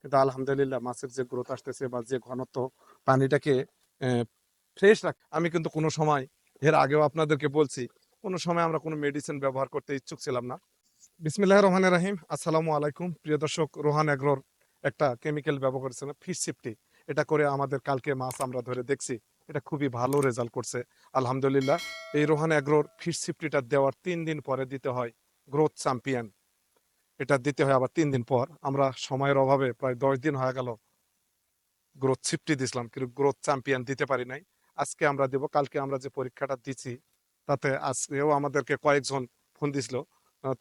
কিন্তু আলহামদুলিল্লাহ মাছের যে গ্রোথ আসতেছে বা যে ঘনত্ব পানিটাকে ফ্রেশ রাখ, আমি কিন্তু কোনো সময় এর আগেও আপনাদেরকে বলছি কোনো সময় আমরা কোনো মেডিসিন ব্যবহার করতে ইচ্ছুক ছিলাম না। বিসমিল্লাহির রহমানির রহিম, আসসালামু আলাইকুম প্রিয় দর্শক। রোহান এগ্রোর একটা কেমিক্যাল ব্যবহার করেছিলাম ফিশ সেফটি, এটা করে আমাদের কালকে মাছ আমরা ধরে দেখছি, এটা খুবই ভালো রেজাল্ট করছে আলহামদুলিল্লাহ। এই রোহান এগ্রোর ফিশ সেফটিটা দেওয়ার 3 দিন পরে দিতে হয় গ্রোথ চ্যাম্পিয়ন, এটা দিতে হয় আবার 3 দিন পর। আমরা সময়ের অভাবে প্রায় 10 দিন হয়ে গেল গ্রোথ সেফটি দিছিলাম, কিন্তু গ্রোথ চ্যাম্পিয়ন দিতে পারি নাই। আজকে আমরা দেব। কালকে আমরা যে পরীক্ষাটা দিচ্ছি তাতে আজকেও আমাদেরকে কয়েকজন ফোন দিছিল,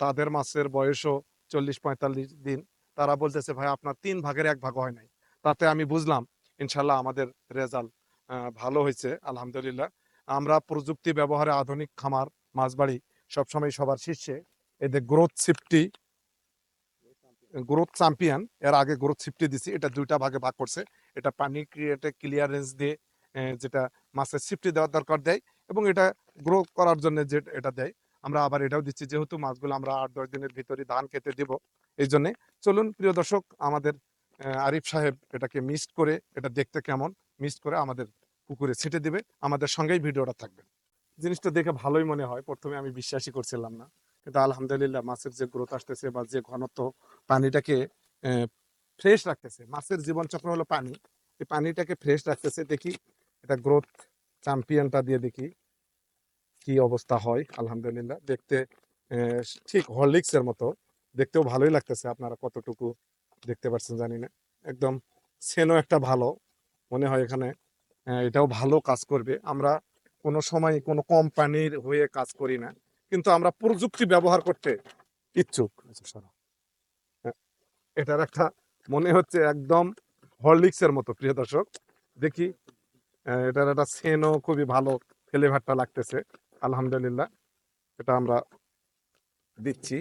তাদের মাছের বয়সও 40-45 দিন। তারা বলতেছে ভাই আপনার 3 ভাগের 1 ভাগ হয় নাই। তাতে আমি বুঝলাম ইনশাল্লাহ আমাদের রেজাল্ট ভালো হয়েছে আলহামদুলিল্লাহ। আমরা প্রযুক্তি ব্যবহারে আধুনিক খামার মাছবাড়ি সবসময় সবার শীর্ষে। এদের গ্রোথ চ্যাম্পিয়ন, এর আগে গ্রোথ সিফটি দিছি, এটা 2টা ভাগে ভাগ করছে। এটা পানি ক্লিয়ারেন্স দিয়ে যেটা মাছের সিফটি দেওয়ার দরকার দেয়, এবং এটা গ্রো করার জন্য যে এটা দেয় আমরা আবার এটাও দিচ্ছি, যেহেতু মাছগুলো আমরা 8-10 দিনের ভিতরে ধান খেতে দিব। এই জন্যে চলুন প্রিয় দর্শক, আমাদের আরিফ সাহেব এটাকে মিক্সড করে, এটা দেখতে কেমন, মিক্সড করে আমাদের পুকুরে ছিটে দিবে। আমাদের সঙ্গেই ভিডিওটা থাকবে। জিনিসটা দেখে ভালোই মনে হয়, প্রথমে আমি বিশ্বাসই করছিলাম না, কিন্তু আলহামদুলিল্লাহ মাছের যে গ্রোথ আসতেছে বা যে ঘনত্ব পানিটাকে ফ্রেশ রাখতেছে, মাছের জীবন চক্র হলো পানি, এই পানিটাকে ফ্রেশ রাখতেছে। দেখি এটা গ্রোথ চ্যাম্পিয়নটা দিয়ে দেখি কি অবস্থা হয়। আলহামদুলিল্লাহ দেখতে আহ, ঠিক হরলিক্স এর মতো, দেখতেও ভালোই লাগতেছে। আপনারা কতটুকু দেখতে পাচ্ছেন জানি না, একদম সেনো একটা ভালো মনে হয় এখানে। এটাও ভালো কাজ করবে। আমরা কোনো সময় কোনো কোম্পানির হয়ে কাজ করি না, কিন্তু আমরা প্রযুক্তি ব্যবহার করতে ইচ্ছুক। আচ্ছা, সরো। হ্যাঁ, এটার একটা মনে হচ্ছে একদম হরলিক্স এর মতো প্রিয় দর্শক। দেখি এটার একটা সেনও খুবই ভালো, ফ্লেভারটা লাগতেছে আলহামদুলিল্লাহ। এটা আমরা দিচ্ছি।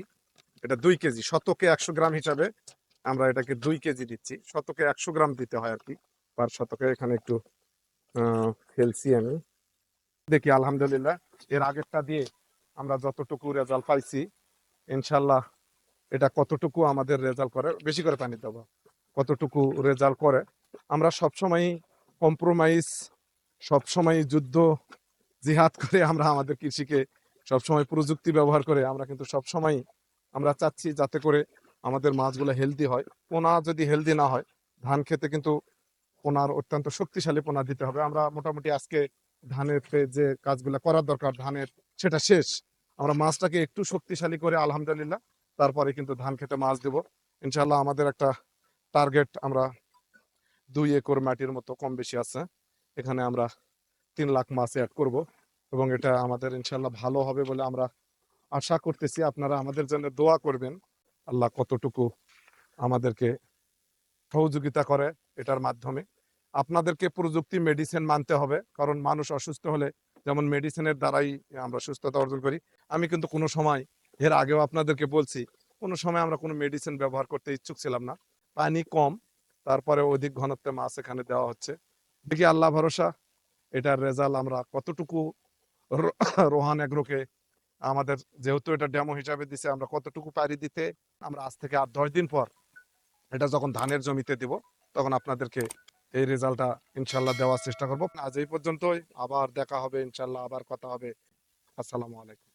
এটা 2 কেজি, শতকে 100 গ্রাম হিসাবে আমরা এটাকে 2 কেজি দিচ্ছি। শতকে 100 গ্রাম দিতে হয় আর কি, পার শতকে। এখানে একটু ফেলছি আমি, দেখি আলহামদুলিল্লাহ এর আগেরটা দিয়ে আমরা যতটুকু রেজাল্ট পাইছি ইনশাল্লাহ এটা কতটুকু আমাদের রেজাল্ট করে। বেশি করে পানি দেবো, কতটুকু রেজাল্ট করে। আমরা সবসময় কম্প্রোমাইজ, সবসময় যুদ্ধ জিহাদ করে আমরা আমাদের কৃষিকে সবসময় প্রযুক্তি ব্যবহার করে আমরা কিন্তু সবসময় আমরা চাচ্ছি যাতে করে আমাদের মাছগুলো হেলদি হয়। পোনা যদি হেলদি না হয়, ধান খেতে কিন্তু পোনার অত্যন্ত শক্তিশালী পোনা দিতে হবে। আমরা মোটামুটি আজকে ধানের যে কাজগুলো করার দরকার ধানের, সেটা শেষ। আমরা মাছটাকে একটু শক্তিশালী করে আলহামদুলিল্লাহ তারপরে কিন্তু ধান খেতে মাছ দেব ইনশাল্লাহ। আমাদের একটা টার্গেট, আমরা 2 একর মাটির মতো কম বেশি আছে, এখানে আমরা 3 লাখ মাছ অ্যাড করব, এবং এটা আমাদের ইনশাল্লাহ ভালো হবে বলে আমরা আশা করতেছি। আপনারা আমাদের জন্য দোয়া করবেন, আল্লাহ কতটুকু আমাদেরকে সহযোগিতা করে এটার মাধ্যমে। আপনাদেরকে প্রযুক্তি মেডিসিন মানতে হবে, কারণ মানুষ অসুস্থ হলে যেমন মেডিসিনের দ্বারাই আমরা সুস্থতা অর্জন করি। আমি কিন্তু কোনো সময় এর আগেও আপনাদেরকে বলছি কোনো সময় আমরা কোনো মেডিসিন ব্যবহার করতে ইচ্ছুক ছিলাম না। পানি কম, তারপরে অধিক ঘনত্বে মাছ এখানে দেওয়া হচ্ছে। দেখি আল্লাহ ভরসা এটার রেজাল্ট আমরা কতটুকু রোহান এগ্রোকে আমাদের, যেহেতু এটা ডেমো হিসাবে দিছে, আমরা কতটুকু পারি দিতে। আমরা আজ থেকে আর 10 দিন পর এটা যখন ধানের জমিতে দিব তখন আপনাদেরকে এই রেজাল্টটা ইনশাল্লাহ দেওয়ার চেষ্টা করব। আজ এই পর্যন্তই, আবার দেখা হবে ইনশাল্লাহ, আবার কথা হবে। আসসালামু আলাইকুম।